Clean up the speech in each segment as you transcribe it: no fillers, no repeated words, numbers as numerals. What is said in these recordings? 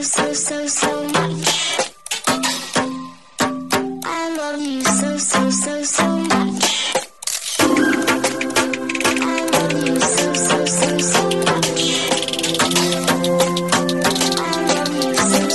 so much. I love you so much. I love you so much. I love you so much.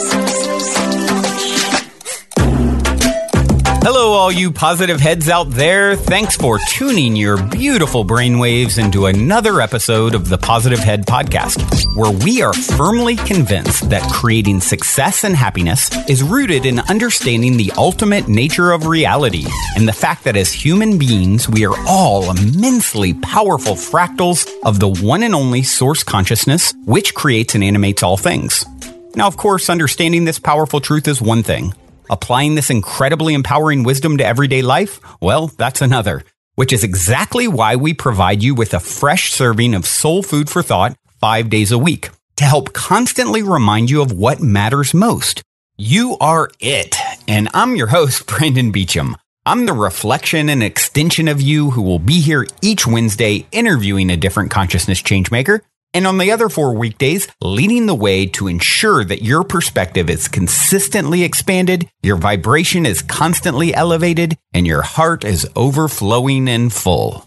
Hello, all you positive heads out there. Thanks for tuning your beautiful brainwaves into another episode of the Positive Head Podcast, where we are firmly convinced that creating success and happiness is rooted in understanding the ultimate nature of reality and the fact that as human beings, we are all immensely powerful fractals of the one and only source consciousness, which creates and animates all things. Now, of course, understanding this powerful truth is one thing. Applying this incredibly empowering wisdom to everyday life, well, that's another, which is exactly why we provide you with a fresh serving of soul food for thought 5 days a week to help constantly remind you of what matters most. You are it. And I'm your host, Brandon Beecham. I'm the reflection and extension of you who will be here each Wednesday interviewing a different consciousness changemaker. And on the other 4 weekdays, leading the way to ensure that your perspective is consistently expanded, your vibration is constantly elevated, and your heart is overflowing and full.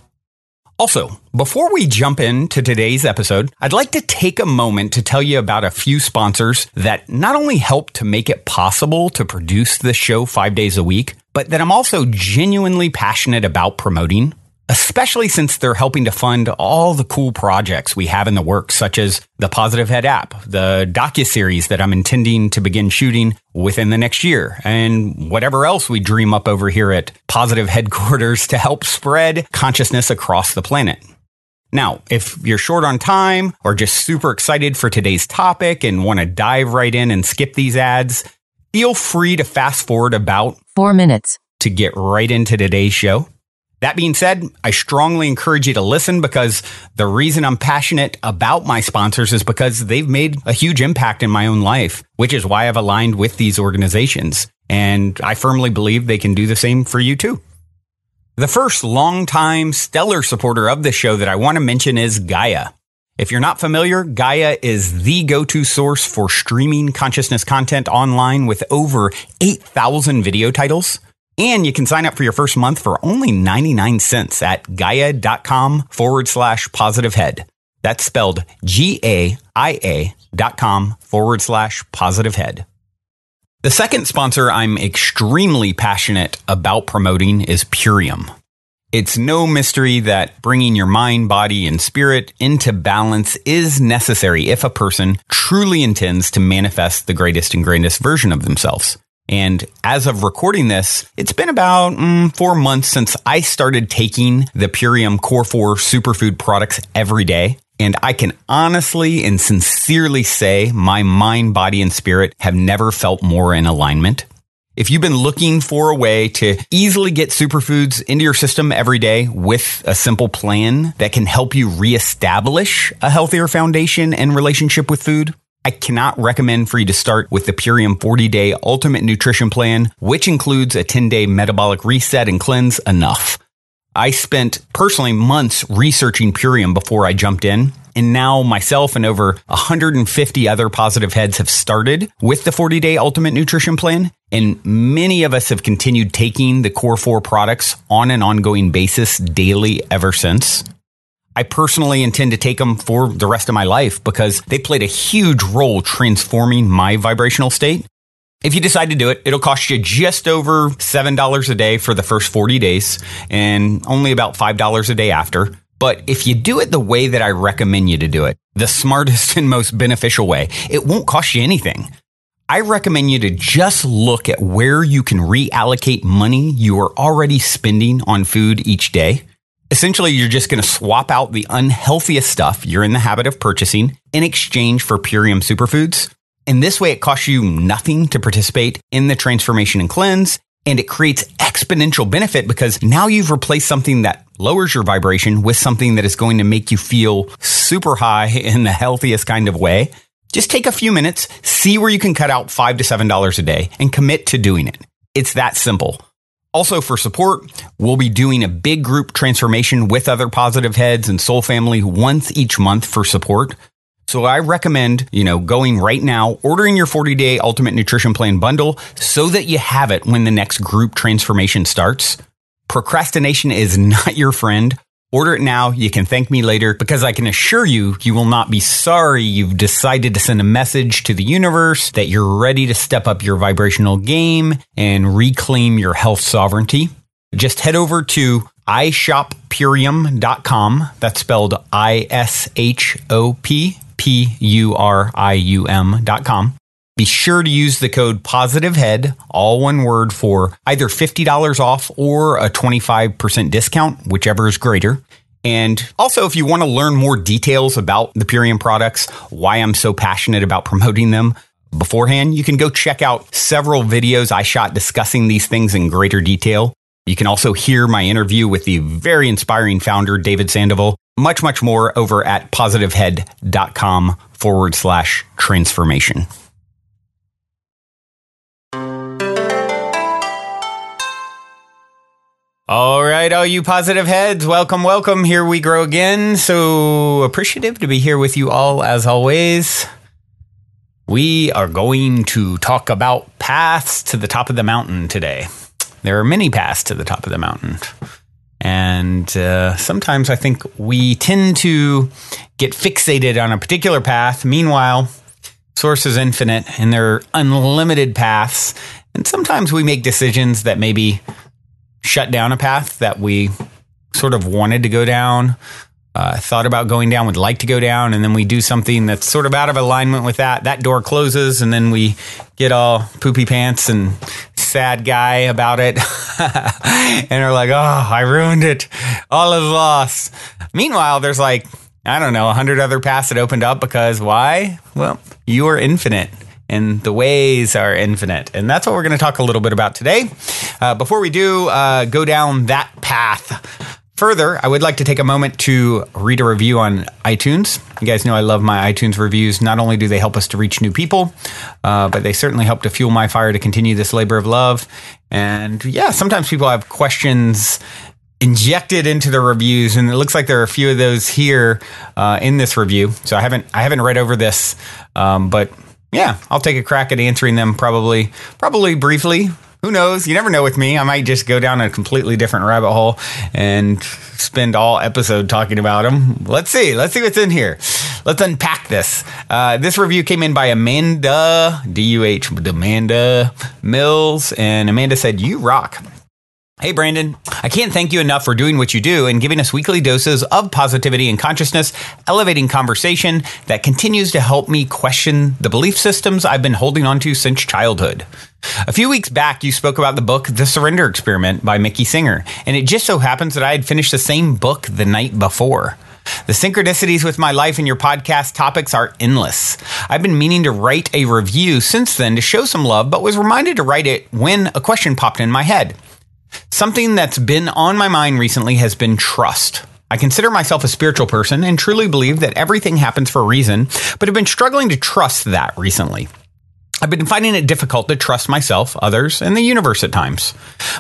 Also, before we jump into today's episode, I'd like to take a moment to tell you about a few sponsors that not only help to make it possible to produce this show 5 days a week, but that I'm also genuinely passionate about promoting, especially since they're helping to fund all the cool projects we have in the works, such as the Positive Head app, the docuseries that I'm intending to begin shooting within the next year, and whatever else we dream up over here at Positive Headquarters to help spread consciousness across the planet. Now, if you're short on time or just super excited for today's topic and want to dive right in and skip these ads, feel free to fast forward about 4 minutes to get right into today's show. That being said, I strongly encourage you to listen because the reason I'm passionate about my sponsors is because they've made a huge impact in my own life, which is why I've aligned with these organizations. And I firmly believe they can do the same for you too. The first longtime stellar supporter of the show that I want to mention is Gaia. If you're not familiar, Gaia is the go-to source for streaming consciousness content online with over 8,000 video titles. And you can sign up for your first month for only 99 cents at gaia.com/positivehead. That's spelled GAIA.com/positivehead. The second sponsor I'm extremely passionate about promoting is Purium. It's no mystery that bringing your mind, body, and spirit into balance is necessary if a person truly intends to manifest the greatest and greatest version of themselves. And as of recording this, it's been about 4 months since I started taking the Purium Core 4 superfood products every day. And I can honestly and sincerely say my mind, body, and spirit have never felt more in alignment. If you've been looking for a way to easily get superfoods into your system every day with a simple plan that can help you reestablish a healthier foundation and relationship with food, I cannot recommend for you to start with the Purium 40-Day Ultimate Nutrition Plan, which includes a 10-day metabolic reset and cleanse enough. I spent personally months researching Purium before I jumped in, and now myself and over 150 other positive heads have started with the 40-Day Ultimate Nutrition Plan, and many of us have continued taking the Core 4 products on an ongoing basis daily ever since. I personally intend to take them for the rest of my life because they played a huge role transforming my vibrational state. If you decide to do it, it'll cost you just over $7 a day for the first 40 days and only about $5 a day after. But if you do it the way that I recommend you to do it, the smartest and most beneficial way, it won't cost you anything. I recommend you to just look at where you can reallocate money you are already spending on food each day. Essentially, you're just going to swap out the unhealthiest stuff you're in the habit of purchasing in exchange for Purium superfoods. And this way, it costs you nothing to participate in the transformation and cleanse. And it creates exponential benefit because now you've replaced something that lowers your vibration with something that is going to make you feel super high in the healthiest kind of way. Just take a few minutes, see where you can cut out $5 to $7 a day and commit to doing it. It's that simple. Also, for support, we'll be doing a big group transformation with other positive heads and soul family once each month for support. So I recommend, going right now, ordering your 40-day Ultimate Nutrition Plan bundle so that you have it when the next group transformation starts. Procrastination is not your friend. Order it now. You can thank me later, because I can assure you, you will not be sorry you've decided to send a message to the universe that you're ready to step up your vibrational game and reclaim your health sovereignty. Just head over to ishoppurium.com. That's spelled ISHOPPURIUM.com. Be sure to use the code POSITIVEHEAD, all one word, for either $50 off or a 25% discount, whichever is greater. And also, if you want to learn more details about the Purium products, why I'm so passionate about promoting them beforehand, you can go check out several videos I shot discussing these things in greater detail. You can also hear my interview with the very inspiring founder, David Sandoval. Much, much more over at positivehead.com/transformation. All right, all you positive heads, welcome, welcome. Here we grow again. So appreciative to be here with you all, as always. We are going to talk about paths to the top of the mountain today. There are many paths to the top of the mountain. And sometimes I think we tend to get fixated on a particular path. Meanwhile, Source is infinite and there are unlimited paths. And sometimes we make decisions that maybe shut down a path that we sort of wanted to go down, thought about going down, would like to go down, and then we do something that's sort of out of alignment with that. That door closes, and then we get all poopy pants and sad guy about it. And are like, oh, I ruined it. All is lost. Meanwhile, there's 100 other paths that opened up, because why? Well, you are infinite. And the ways are infinite. And that's what we're going to talk a little bit about today. Before we do go down that path further, I would like to take a moment to read a review on iTunes. You guys know I love my iTunes reviews. Not only do they help us to reach new people, but they certainly help to fuel my fire to continue this labor of love. And yeah, sometimes people have questions injected into the reviews, and it looks like there are a few of those here in this review. So I haven't read over this, but yeah, I'll take a crack at answering them probably briefly. Who knows? You never know with me. I might just go down a completely different rabbit hole and spend all episode talking about them. Let's see what's in here. Let's unpack this. This review came in by Amanda, D-U-H, Amanda Mills. And Amanda said, "You rock. Hey, Brandon, I can't thank you enough for doing what you do and giving us weekly doses of positivity and consciousness, elevating conversation that continues to help me question the belief systems I've been holding on to since childhood. A few weeks back, you spoke about the book The Surrender Experiment by Mickey Singer, and it just so happens that I had finished the same book the night before. The synchronicities with my life and your podcast topics are endless. I've been meaning to write a review since then to show some love, but was reminded to write it when a question popped in my head. Something that's been on my mind recently has been trust. I consider myself a spiritual person and truly believe that everything happens for a reason, but have been struggling to trust that recently. I've been finding it difficult to trust myself, others, and the universe at times.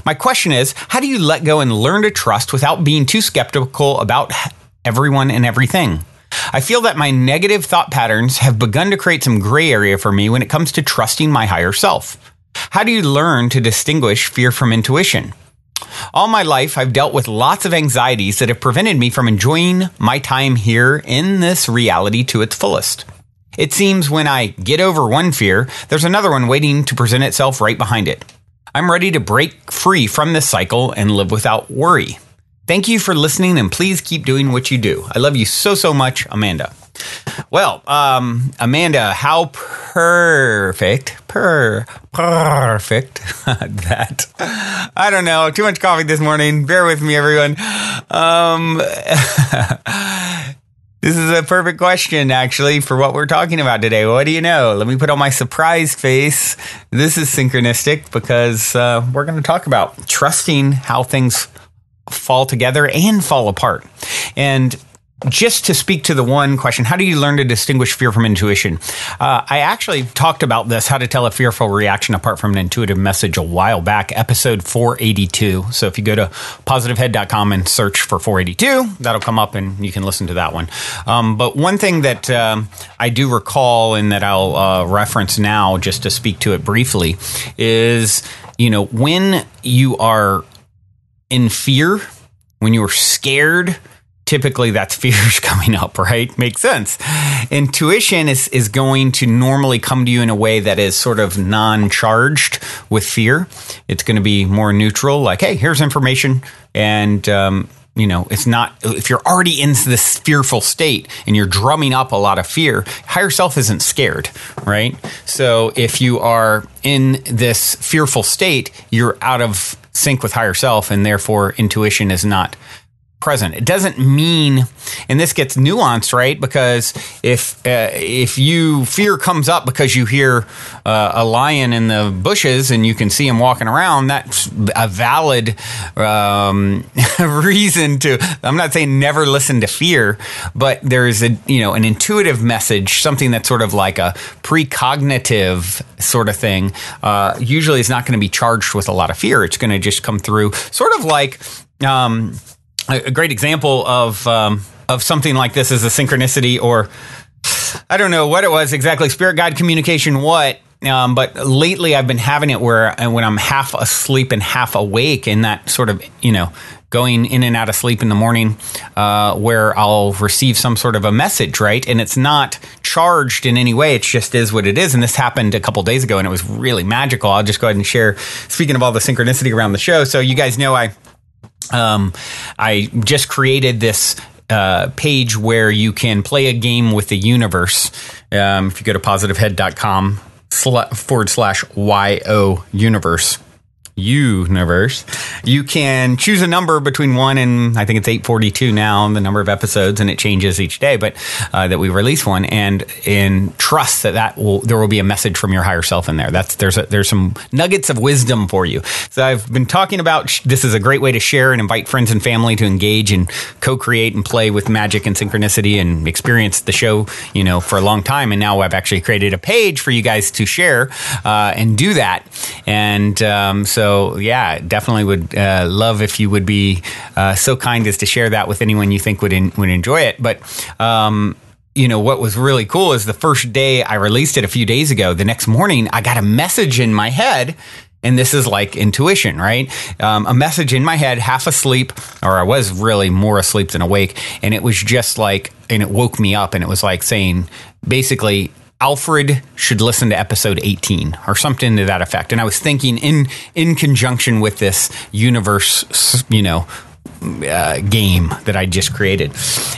My question is, how do you let go and learn to trust without being too skeptical about everyone and everything? I feel that my negative thought patterns have begun to create some gray area for me when it comes to trusting my higher self. How do you learn to distinguish fear from intuition? All my life, I've dealt with lots of anxieties that have prevented me from enjoying my time here in this reality to its fullest. It seems when I get over one fear, there's another one waiting to present itself right behind it. I'm ready to break free from this cycle and live without worry. Thank you for listening, and please keep doing what you do. I love you so, so much, Amanda. Well, Amanda, how perfect that. I don't know. Too much coffee this morning. Bear with me, everyone. This is a perfect question, actually, for what we're talking about today. What do you know? Let me put on my surprise face. This is synchronistic because we're going to talk about trusting how things fall together and fall apart. And just to speak to the one question, how do you learn to distinguish fear from intuition? I actually talked about this, how to tell a fearful reaction apart from an intuitive message, a while back, episode 482. So if you go to positivehead.com and search for 482, that'll come up and you can listen to that one. But one thing that I do recall and that I'll reference now just to speak to it briefly is, when you are in fear, when you're scared, typically that's fears coming up, right? Makes sense. Intuition is going to normally come to you in a way that is sort of non-charged with fear. It's going to be more neutral, like, hey, here's information. And, it's not, if you're already in this fearful state and you're drumming up a lot of fear, higher self isn't scared, right? So if you are in this fearful state, you're out of sync with higher self, and therefore intuition is not present. It doesn't mean, and this gets nuanced, right? Because if fear comes up because you hear a lion in the bushes and you can see him walking around, that's a valid reason to. I'm not saying never listen to fear, but there's an intuitive message, something that's sort of like a precognitive sort of thing. Usually, it's not going to be charged with a lot of fear. It's going to just come through, sort of like. A great example of something like this is a synchronicity, or I don't know what it was exactly, spirit guide communication, what? But lately I've been having it where when I'm half asleep and half awake, and that sort of, going in and out of sleep in the morning, where I'll receive some sort of a message, right? And it's not charged in any way. It just is what it is. And this happened a couple days ago, and it was really magical. I'll just go ahead and share, speaking of all the synchronicity around the show. So you guys know I just created this page where you can play a game with the universe. If you go to positivehead.com /YOUniverse. You can choose a number between 1 and I think it's 842 now, the number of episodes, and it changes each day, but that we release one, and trust that there will be a message from your higher self in there. There's some nuggets of wisdom for you. So I've been talking about this is a great way to share and invite friends and family to engage and co-create and play with magic and synchronicity and experience the show, for a long time. And now I've actually created a page for you guys to share and do that. And so yeah, definitely would love if you would be so kind as to share that with anyone you think would enjoy it. But what was really cool is the first day I released it a few days ago, the next morning I got a message in my head. And this is like intuition, right? A message in my head, half asleep, or I was really more asleep than awake. And it was just like, and it woke me up, and it was like saying, basically, Alfred should listen to episode 18 or something to that effect. And I was thinking in conjunction with this universe, game that I just created.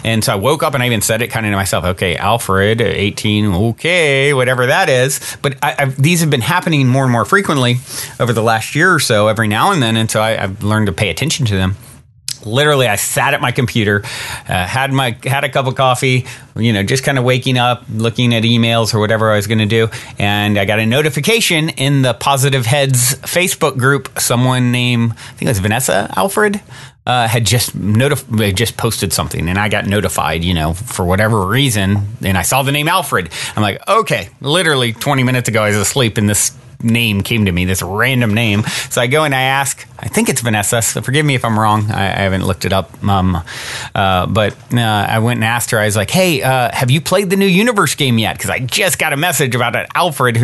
And so I woke up and I even said it kind of to myself, okay, Alfred, 18, okay, whatever that is. But these have been happening more and more frequently over the last year or so, every now and then. And so I've learned to pay attention to them. Literally, I sat at my computer, had a cup of coffee, just kind of waking up, looking at emails or whatever I was going to do. And I got a notification in the Positive Heads Facebook group. Someone named, I think it was Vanessa Alfred, had just posted something, and I got notified, for whatever reason. And I saw the name Alfred. I'm like, okay, literally 20 minutes ago, I was asleep, and this name came to me, this random name. So I go and I ask, I think it's Vanessa, so forgive me if I'm wrong. I haven't looked it up. But I went and asked her, I was like, hey, have you played the new YOUniverse game yet? Because I just got a message about an Alfred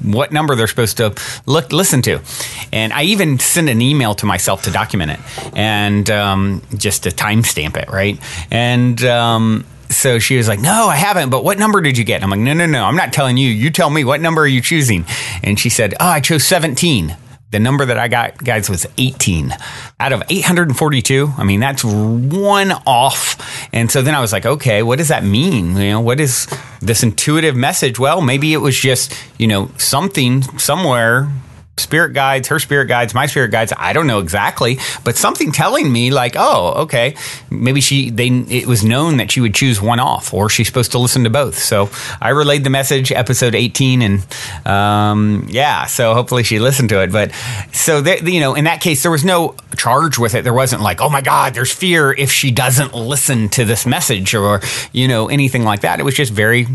what number they're supposed to listen to. And I even sent an email to myself to document it and just to timestamp it, right? And so she was like, no, I haven't. But what number did you get? I'm like, no. I'm not telling you. You tell me, what number are you choosing? And she said, I chose 17. The number that I got, guys, was 18 out of 842. I mean, that's one off. And so then I was like, okay, what does that mean? What is this intuitive message? Well, maybe it was just, something somewhere spirit guides, her spirit guides, my spirit guides. I don't know exactly, but something telling me like, oh, okay, maybe it was known that she would choose one off, or she's supposed to listen to both. So I relayed the message, episode 18, and so hopefully she listened to it. But so in that case, there was no charge with it. There wasn't like, oh my God, there's fear if she doesn't listen to this message, or anything like that. It was just very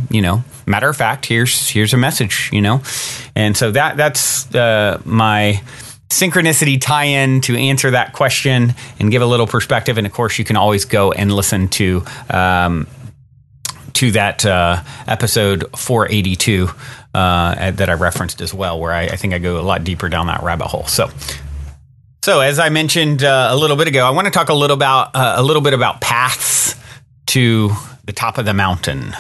matter of fact. Here's a message, and so that's my synchronicity tie-in to answer that question and give a little perspective. And of course, you can always go and listen to that episode 482 that I referenced as well, where I think I go a lot deeper down that rabbit hole. So as I mentioned a little bit ago, I want to talk a little bit about paths to the top of the mountain.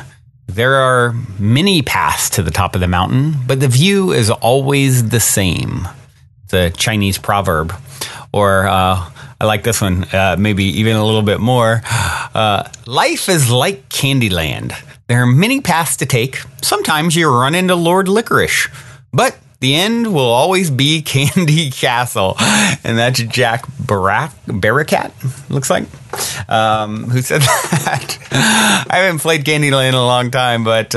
There are many paths to the top of the mountain, but the view is always the same. It's a Chinese proverb. Or I like this one, maybe even a little bit more. Life is like Candyland. There are many paths to take. Sometimes you run into Lord Licorice, but the end will always be Candy Castle. And that's Jack Barakat, looks like, who said that. I haven't played Candyland in a long time, but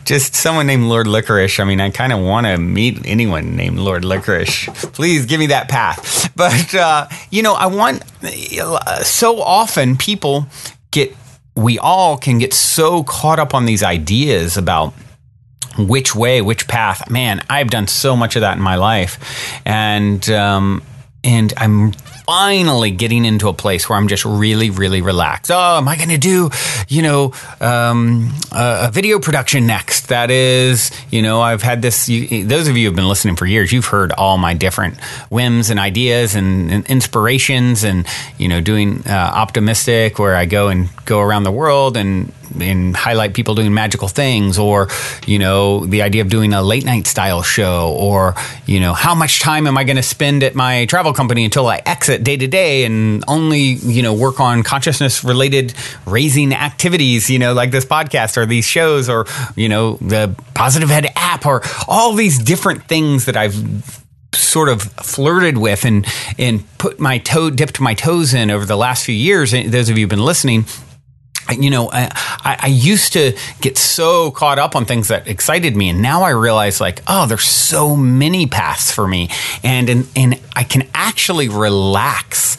just someone named Lord Licorice. I mean, I kind of want to meet anyone named Lord Licorice. Please give me that path. But, I want, so often we all can get so caught up on these ideas about which way, which path. Man, I've done so much of that in my life. And I'm finally getting into a place where I'm just really, really relaxed. Oh, am I going to do, a video production next? That is, I've had this, those of you who've been listening for years, you've heard all my different whims and ideas and inspirations and, doing optimistic, where I go around the world and highlight people doing magical things, or, the idea of doing a late night style show, or, how much time am I going to spend at my travel company until I exit day to day and only, work on consciousness related raising activities, like this podcast or these shows, or, the Positive Head app, or all these different things that I've sort of flirted with and dipped my toes in over the last few years. And those of you who've been listening, I used to get so caught up on things that excited me, and now I realize like, oh, there's so many paths for me, and I can actually relax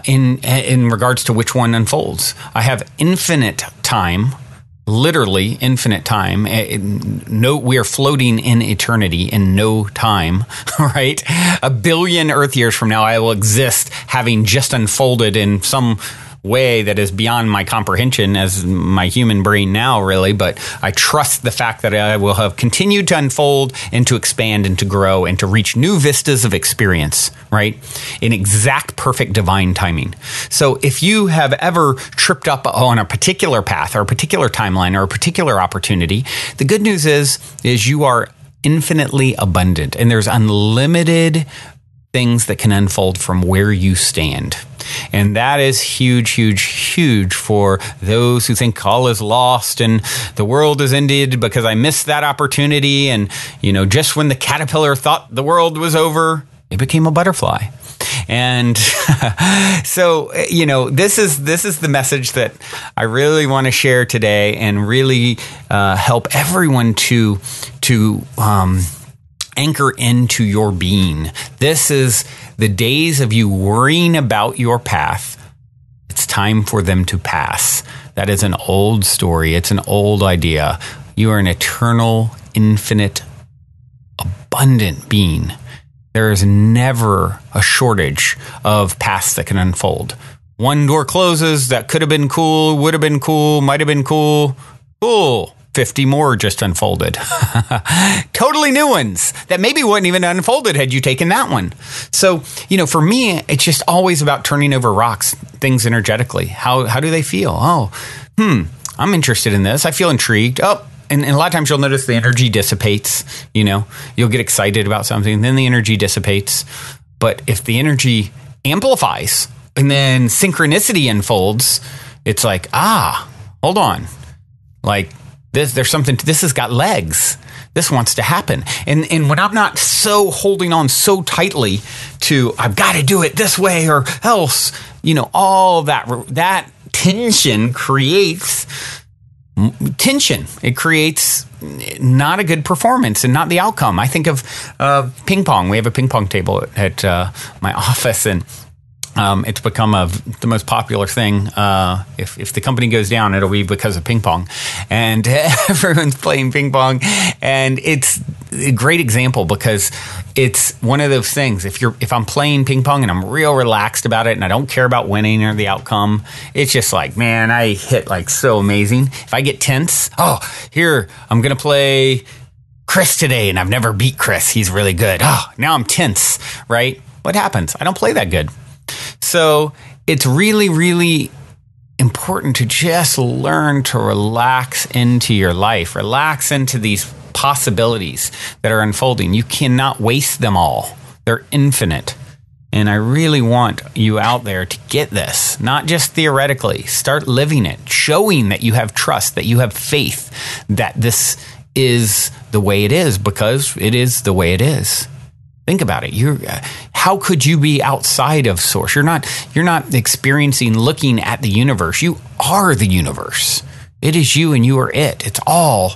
in regards to which one unfolds. I have infinite time. Literally infinite time. We are floating in eternity in no time, right? 1 billion Earth years from now, I will exist having just unfolded in some way that is beyond my comprehension as my human brain now, really. But I trust the fact that I will have continued to unfold and to expand and to grow and to reach new vistas of experience, right? In exact, perfect divine timing. So if you have ever tripped up on a particular path or a particular timeline or a particular opportunity, the good news is you are infinitely abundant, and there's unlimited things that can unfold from where you stand. And that is huge, huge, huge for those who think all is lost and the world is ended because I missed that opportunity. And, just when the caterpillar thought the world was over, it became a butterfly. And so, this is the message that I really want to share today, and really help everyone to anchor into your being. This is the days of you worrying about your path. It's time for them to pass. That is an old story. It's an old idea. You are an eternal, infinite, abundant being. There is never a shortage of paths that can unfold. One door closes, that could have been cool, would have been cool, might have been cool. Cool. 50 more just unfolded. Totally new ones that maybe wouldn't even unfolded had you taken that one. So, for me, it's just always about turning over rocks, things energetically. How do they feel? Oh, I'm interested in this. I feel intrigued. Oh, and a lot of times you'll notice the energy dissipates. You'll get excited about something, then the energy dissipates. But if the energy amplifies and then synchronicity unfolds, it's like, hold on. Like, This has got legs. This wants to happen. And when I'm not so holding on so tightly to, I've got to do it this way or else, all that tension creates tension. It creates not a good performance and not the outcome. I think of ping pong. We have a ping pong table at my office, and it's become the most popular thing. If the company goes down, it'll be because of ping pong. And everyone's playing ping pong. And it's a great example because it's one of those things. If I'm playing ping pong and I'm real relaxed about it and I don't care about winning or the outcome, it's just like, man, I hit like so amazing. If I get tense, here, I'm going to play Chris today and I've never beat Chris. He's really good. Now I'm tense, right? What happens? I don't play that good. So it's really, really important to just learn to relax into your life, relax into these possibilities that are unfolding. You cannot waste them all. They're infinite. And I really want you out there to get this, not just theoretically. Start living it, showing that you have trust, that you have faith, that this is the way it is because it is the way it is. Think about it. How could you be outside of source? You're not experiencing, looking at the universe. You are the universe. It is you and you are it. It's all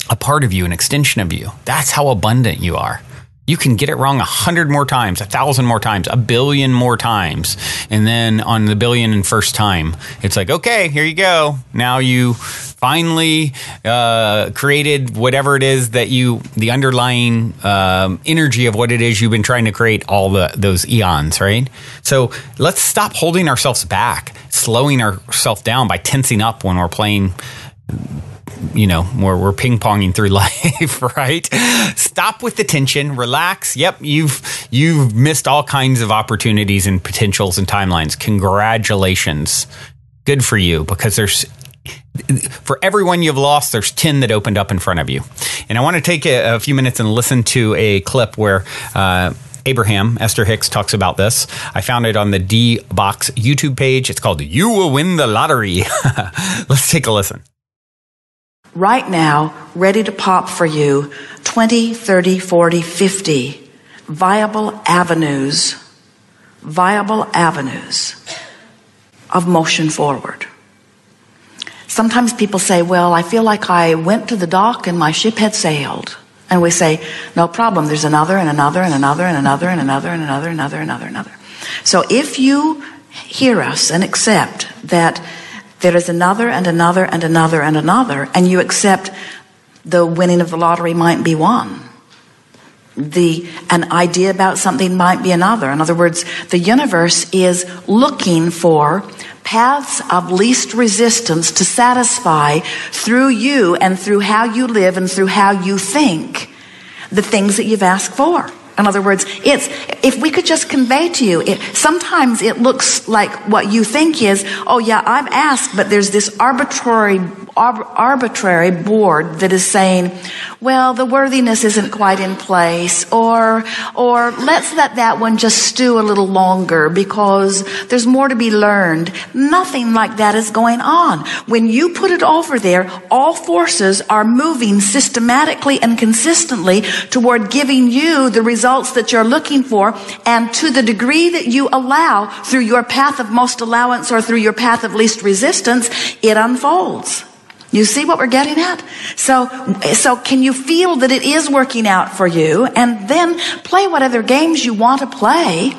a part of you, an extension of you. That's how abundant you are. You can get it wrong 100 more times, 1,000 more times, 1 billion more times. And then on the 1,000,001st time, it's like, okay, here you go. Now you finally created whatever it is that the underlying energy of what it is you've been trying to create all those eons, right? So let's stop holding ourselves back, slowing ourselves down by tensing up when we're playing, we're ping-ponging through life, right? Stop with the tension, relax. Yep, you've missed all kinds of opportunities and potentials and timelines. Congratulations. Good for you, because for every one you've lost, there's 10 that opened up in front of you. And I want to take a few minutes and listen to a clip where Abraham, Esther Hicks, talks about this. I found it on the D-Box YouTube page. It's called You Will Win the Lottery. Let's take a listen. Right now, ready to pop for you 20, 30, 40, 50 viable avenues of motion forward. Sometimes people say, well, I feel like I went to the dock and my ship had sailed. And we say, no problem, there's another and another and another and another and another and another and another and another and another. So if you hear us and accept that there is another and another and another and another, and you accept the winning of the lottery might be one. An idea about something might be another. In other words, the universe is looking for paths of least resistance to satisfy through you and through how you live and through how you think the things that you've asked for. In other words, if we could just convey to you, sometimes it looks like what you think is, oh yeah, I've asked, but there's this arbitrary board that is saying, well, the worthiness isn't quite in place, or let's let that one just stew a little longer because there's more to be learned. Nothing like that is going on. When you put it over there, all forces are moving systematically and consistently toward giving you the results that you're looking for, and to the degree that you allow through your path of most allowance or through your path of least resistance, it unfolds. You see what we're getting at? So can you feel that it is working out for you? And then play whatever games you want to play.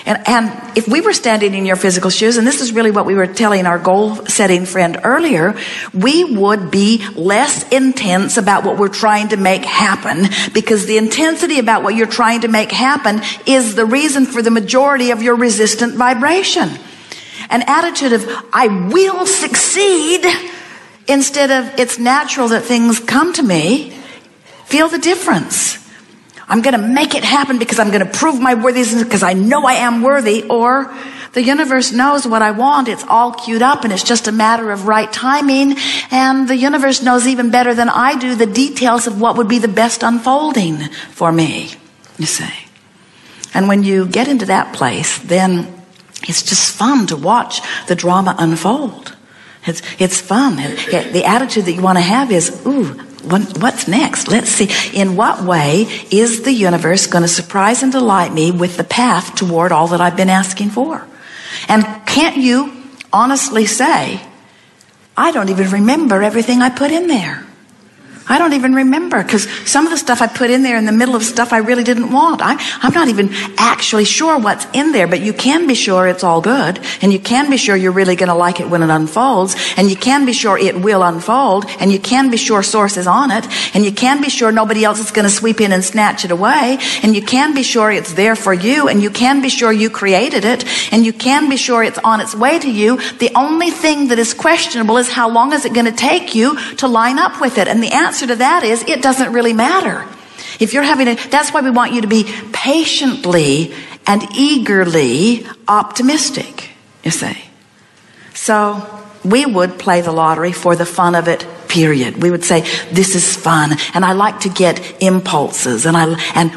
And if we were standing in your physical shoes, and this is really what we were telling our goal-setting friend earlier, we would be less intense about what we're trying to make happen, because the intensity about what you're trying to make happen is the reason for the majority of your resistant vibration. An attitude of, I will succeed, instead of, it's natural that things come to me. Feel the difference. I'm going to make it happen because I'm going to prove my worthiness because I know I am worthy. Or the universe knows what I want. It's all queued up and it's just a matter of right timing. And the universe knows even better than I do the details of what would be the best unfolding for me, you see. And when you get into that place, then it's just fun to watch the drama unfold. It's fun. The attitude that you want to have is, ooh, what's next? Let's see. In what way is the universe going to surprise and delight me with the path toward all that I've been asking for? And can't you honestly say, I don't even remember everything I put in there. I don't even remember, because some of the stuff I put in there in the middle of stuff I really didn't want. I'm not even actually sure what's in there, but you can be sure it's all good, and you can be sure you're really going to like it when it unfolds, and you can be sure it will unfold, and you can be sure source is on it, and you can be sure nobody else is going to sweep in and snatch it away, and you can be sure it's there for you, and you can be sure you created it, and you can be sure it's on its way to you. The only thing that is questionable is how long is it going to take you to line up with it, and the answer to that is it doesn't really matter. If you're that's why we want you to be patiently and eagerly optimistic, you see. So we would play the lottery for the fun of it, period. We would say, this is fun, and I like to get impulses, and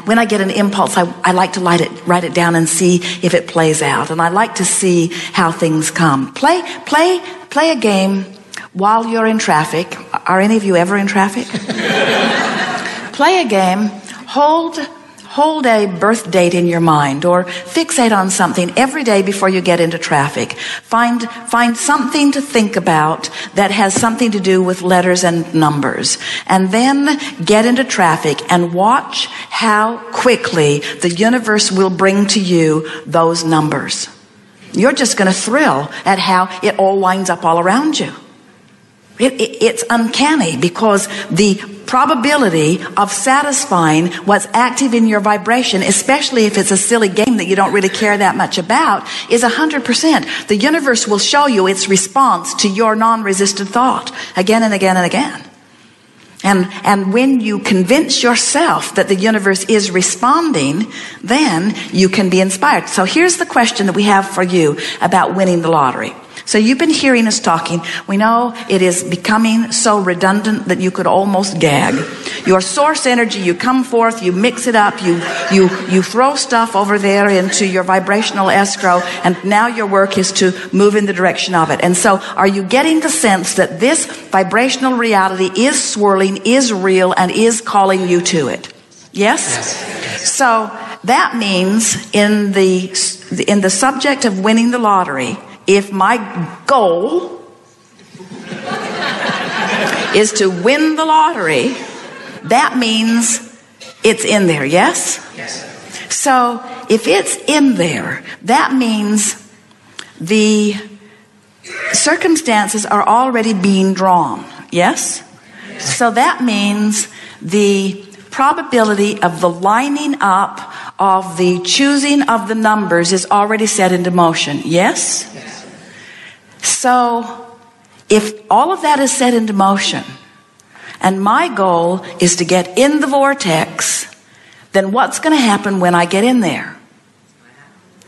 when I get an impulse, I like to write it down and see if it plays out, and I like to see how things come. Play a game while you're in traffic. Are any of you ever in traffic? Play a game. Hold a birth date in your mind, or fixate on something every day before you get into traffic. Find something to think about that has something to do with letters and numbers. And then get into traffic and watch how quickly the universe will bring to you those numbers. You're just going to thrill at how it all lines up all around you. It's uncanny, because the probability of satisfying what's active in your vibration, especially if it's a silly game that you don't really care that much about, is 100%. The universe will show you its response to your non-resistant thought again and again and again. And when you convince yourself that the universe is responding, then you can be inspired. So here's the question that we have for you about winning the lottery. So you've been hearing us talking. We know it is becoming so redundant that you could almost gag. Your source energy, you come forth, you mix it up, you throw stuff over there into your vibrational escrow, and now your work is to move in the direction of it. And so are you getting the sense that this vibrational reality is swirling, is real, and is calling you to it? Yes? So that means in the subject of winning the lottery, if my goal is to win the lottery, that means it's in there, yes? Yes. So if it's in there, that means the circumstances are already being drawn, yes? So that means the probability of the lining up of the choosing of the numbers is already set into motion, yes? So if all of that is set into motion, and my goal is to get in the vortex, then what's going to happen when I get in there?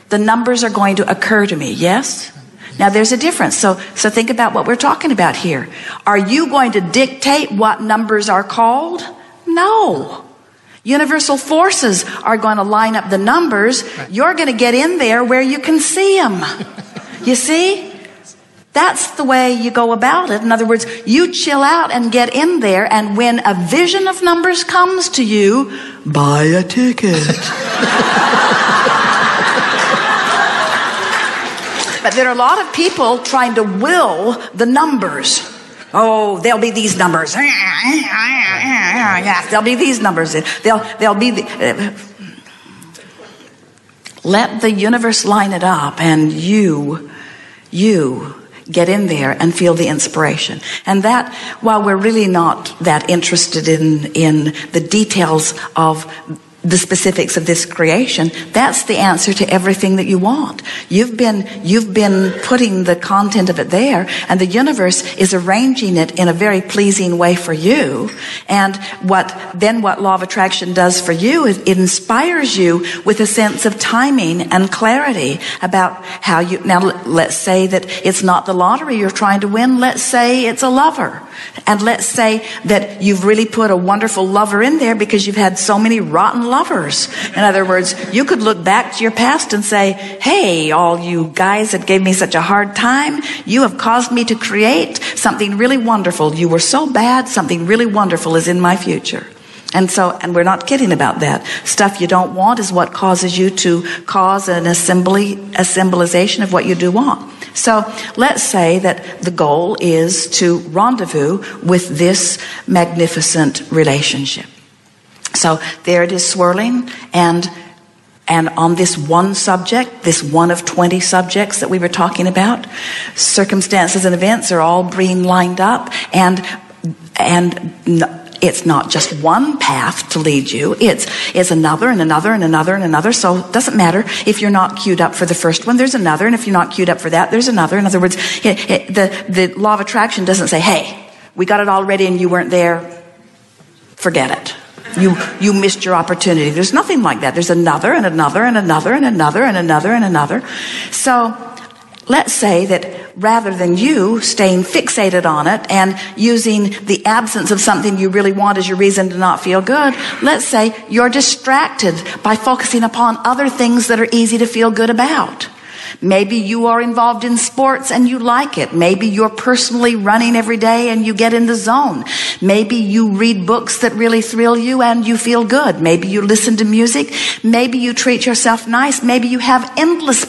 The numbers are going to occur to me, yes? Now there's a difference. So think about what we're talking about here. Are you going to dictate what numbers are called? No. Universal forces are going to line up the numbers. You're going to get in there where you can see them. You see? That's the way you go about it. In other words, you chill out and get in there, and when a vision of numbers comes to you, buy a ticket. But there are a lot of people trying to will the numbers. Oh, there'll be these numbers. Yes, there'll be these numbers. There'll be let the universe line it up, and you get in there and feel the inspiration. And that, while we're really not that interested in the details of the specifics of this creation, that's the answer to everything that you want. You've been putting the content of it there, and the universe is arranging it in a very pleasing way for you. And what law of attraction does for you is it inspires you with a sense of timing and clarity about how you, now let's say that it's not the lottery you're trying to win. Let's say it's a lover. And let's say that you've really put a wonderful lover in there because you've had so many rotten lovers. In other words, you could look back to your past and say, hey, all you guys that gave me such a hard time, you have caused me to create something really wonderful. You were so bad, something really wonderful is in my future. And we're not kidding about that. Stuff you don't want is what causes you to cause a symbolization of what you do want. So let's say that the goal is to rendezvous with this magnificent relationship. So there it is swirling, and on this one subject, this one of 20 subjects that we were talking about, circumstances and events are all being lined up, and it's not just one path to lead you. It's another and another and another and another. So it doesn't matter if you're not queued up for the first one, there's another. And if you're not queued up for that, there's another. In other words, the law of attraction doesn't say, hey, we got it all ready and you weren't there. Forget it. You missed your opportunity. There's nothing like that. There's another and another and another and another and another and another. So let's say that rather than you staying fixated on it and using the absence of something you really want as your reason to not feel good, let's say you're distracted by focusing upon other things that are easy to feel good about. Maybe you are involved in sports and you like it. Maybe you're personally running every day and you get in the zone. Maybe you read books that really thrill you and you feel good. Maybe you listen to music. Maybe you treat yourself nice. Maybe you have endless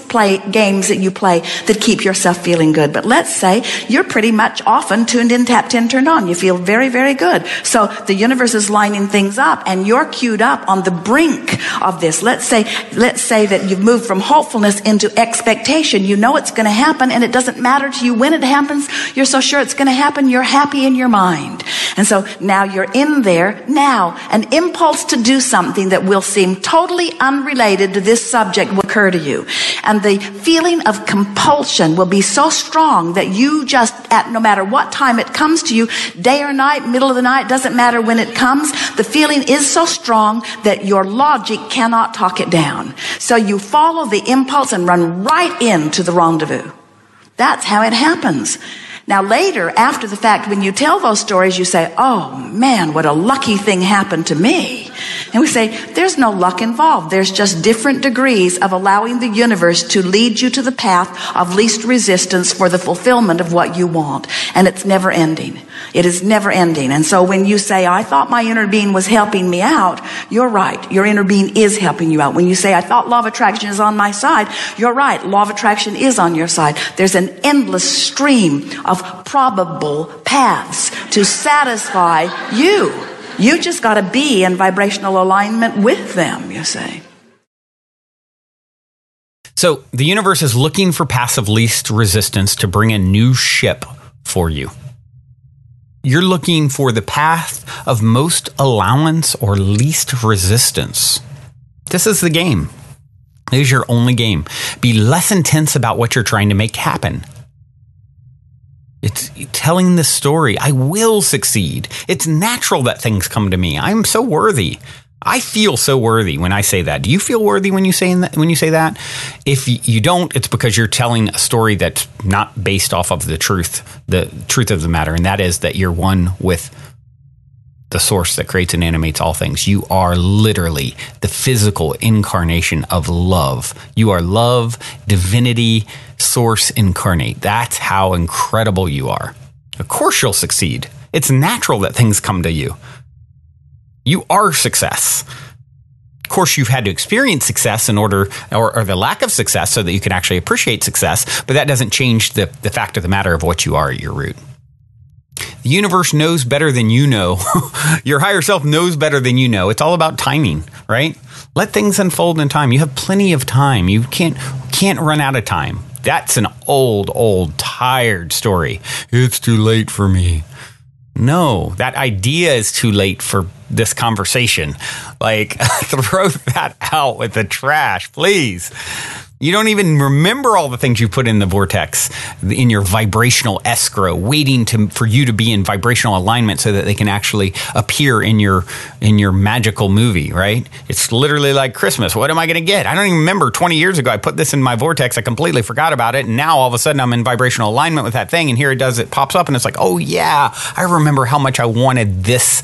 games that you play that keep yourself feeling good. But let's say you're pretty much often tuned in, tapped in, turned on. You feel very, very good. So the universe is lining things up and you're queued up on the brink of this. Let's say that you've moved from hopefulness into expectation. You know it's going to happen and it doesn't matter to you when it happens. You're so sure it's going to happen. You're happy in your mind. And so now you're in there. Now an impulse to do something that will seem totally unrelated to this subject will occur to you. And the feeling of compulsion will be so strong that you just, at no matter what time it comes to you, day or night, middle of the night, doesn't matter when it comes, the feeling is so strong that your logic cannot talk it down. So you follow the impulse and run right into the rendezvous. That's how it happens. Now later, after the fact, when you tell those stories, you say, oh man, what a lucky thing happened to me. And we say, there's no luck involved. There's just different degrees of allowing the universe to lead you to the path of least resistance for the fulfillment of what you want. And it's never ending. It is never ending. And so when you say, I thought my inner being was helping me out, you're right. Your inner being is helping you out. When you say, I thought law of attraction is on my side, you're right. Law of attraction is on your side. There's an endless stream of probable paths to satisfy you. You just got to be in vibrational alignment with them, you say. So the universe is looking for paths of least resistance to bring a new ship for you. You're looking for the path of most allowance or least resistance. This is the game. This is your only game. Be less intense about what you're trying to make happen. It's telling the story. I will succeed. It's natural that things come to me. I'm so worthy. I feel so worthy when I say that. Do you feel worthy when you say that? If you don't, it's because you're telling a story that's not based off of the truth of the matter, and that is that you're one with the source that creates and animates all things. You are literally the physical incarnation of love. You are love, divinity, source incarnate. That's how incredible you are. Of course you'll succeed. It's natural that things come to you. You are success. Of course, you've had to experience success in order, or the lack of success, so that you can actually appreciate success, but that doesn't change the fact of the matter of what you are at your root. The universe knows better than you know. Your higher self knows better than you know. It's all about timing, right? Let things unfold in time. You have plenty of time. You can't run out of time. That's an old, tired story. It's too late for me. No, that idea is too late for this conversation. Like, throw that out with the trash, please. You don't even remember all the things you put in the vortex, in your vibrational escrow, waiting for you to be in vibrational alignment so that they can actually appear in your magical movie, right? It's literally like Christmas. What am I going to get? I don't even remember 20 years ago I put this in my vortex. I completely forgot about it. And now all of a sudden I'm in vibrational alignment with that thing. And here it pops up and it's like, oh yeah, I remember how much I wanted this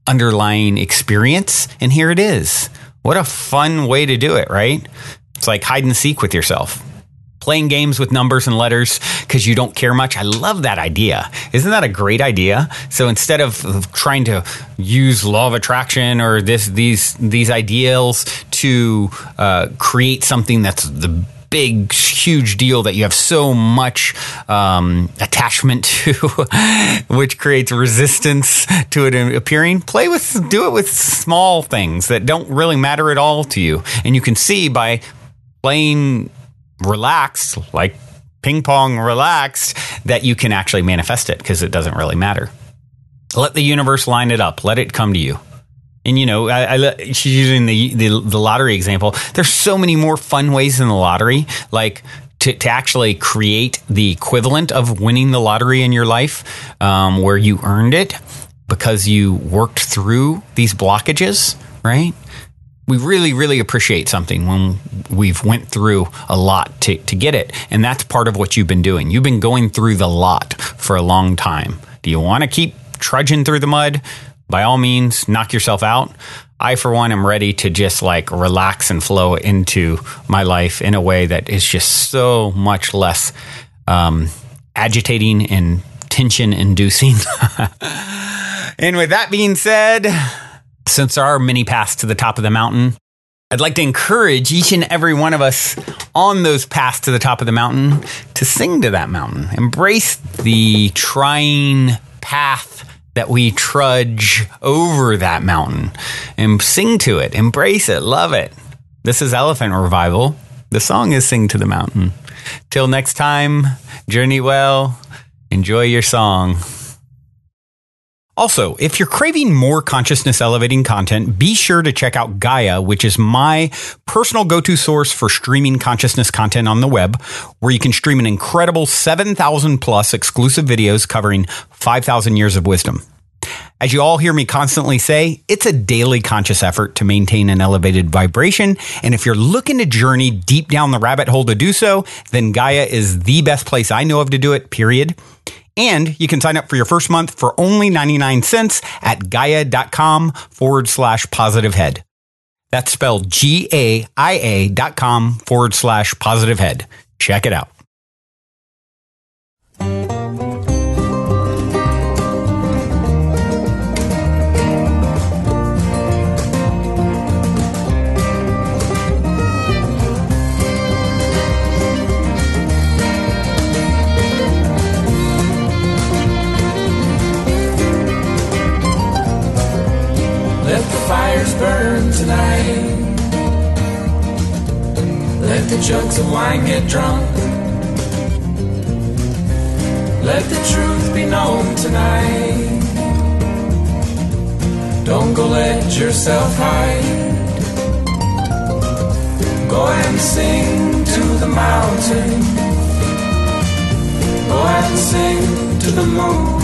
underlying experience. And here it is. What a fun way to do it, right? It's like hide and seek with yourself. Playing games with numbers and letters because you don't care much. I love that idea. Isn't that a great idea? So instead of trying to use law of attraction or these ideals to create something that's the big, huge deal that you have so much attachment to, which creates resistance to it appearing. Do it with small things that don't really matter at all to you. And you can see by playing relaxed, like ping pong relaxed, that you can actually manifest it because it doesn't really matter. Let the universe line it up. Let it come to you. And, she's using the lottery example. There's so many more fun ways in the lottery, like to actually create the equivalent of winning the lottery in your life, where you earned it because you worked through these blockages, right? We really, really appreciate something when we've went through a lot to get it. And that's part of what you've been doing. You've been going through the lot for a long time. Do you want to keep trudging through the mud? By all means, knock yourself out. I, for one, am ready to just relax and flow into my life in a way that is just so much less agitating and tension-inducing. And with that being said, since there are many paths to the top of the mountain, I'd like to encourage each and every one of us on those paths to the top of the mountain to sing to that mountain. Embrace the trying path that we trudge over that mountain and sing to it. Embrace it. Love it. This is Elephant Revival. The song is Sing to the Mountain. Till next time, journey well. Enjoy your song. Also, if you're craving more consciousness elevating content, be sure to check out Gaia, which is my personal go-to source for streaming consciousness content on the web, where you can stream an incredible 7,000 plus exclusive videos covering 5,000 years of wisdom. As you all hear me constantly say, it's a daily conscious effort to maintain an elevated vibration. And if you're looking to journey deep down the rabbit hole to do so, then Gaia is the best place I know of to do it, period. And you can sign up for your first month for only 99 cents at gaia.com/positivehead. That's spelled GAIA.com/positivehead. Check it out. Fires burn tonight. Let the jugs of wine get drunk. Let the truth be known tonight. Don't go let yourself hide. Go and sing to the mountain. Go and sing to the moon.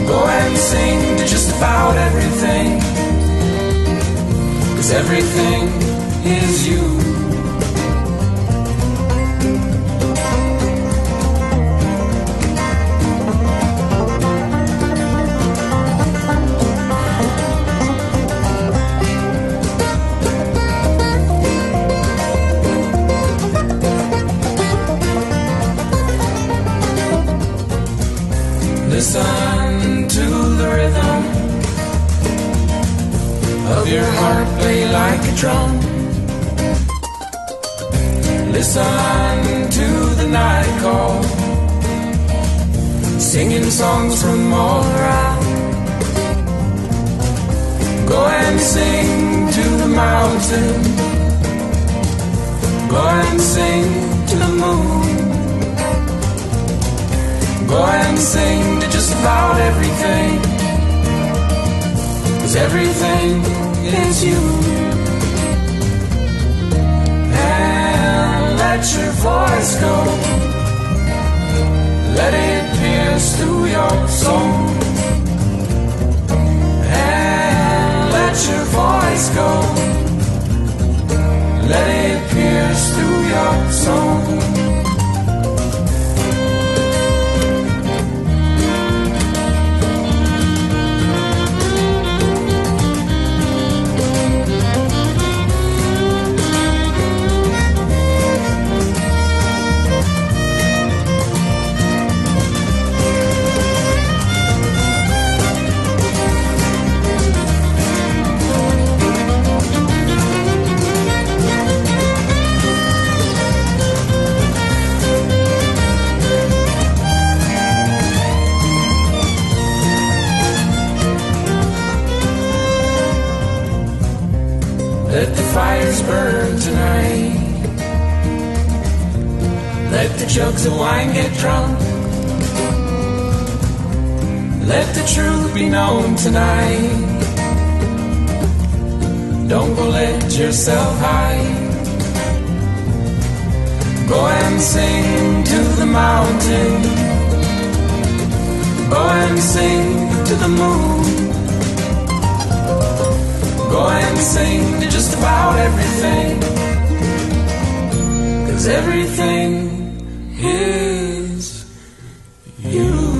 Go and sing to just about everything, 'cause everything is you. Listen to the rhythm of your heart play like a drum. Listen to the night call, singing songs from all around. Go and sing to the mountain. Go and sing to the moon. Go and sing to just about everything, 'cause everything is you. And let your voice go. Let it pierce through your soul. And let your voice go. Let it pierce through your soul. Let the fires burn tonight. Let the jugs of wine get drunk. Let the truth be known tonight. Don't go let yourself hide. Go and sing to the mountain. Go and sing to the moon. Go and sing to just about everything. 'Cause everything is you.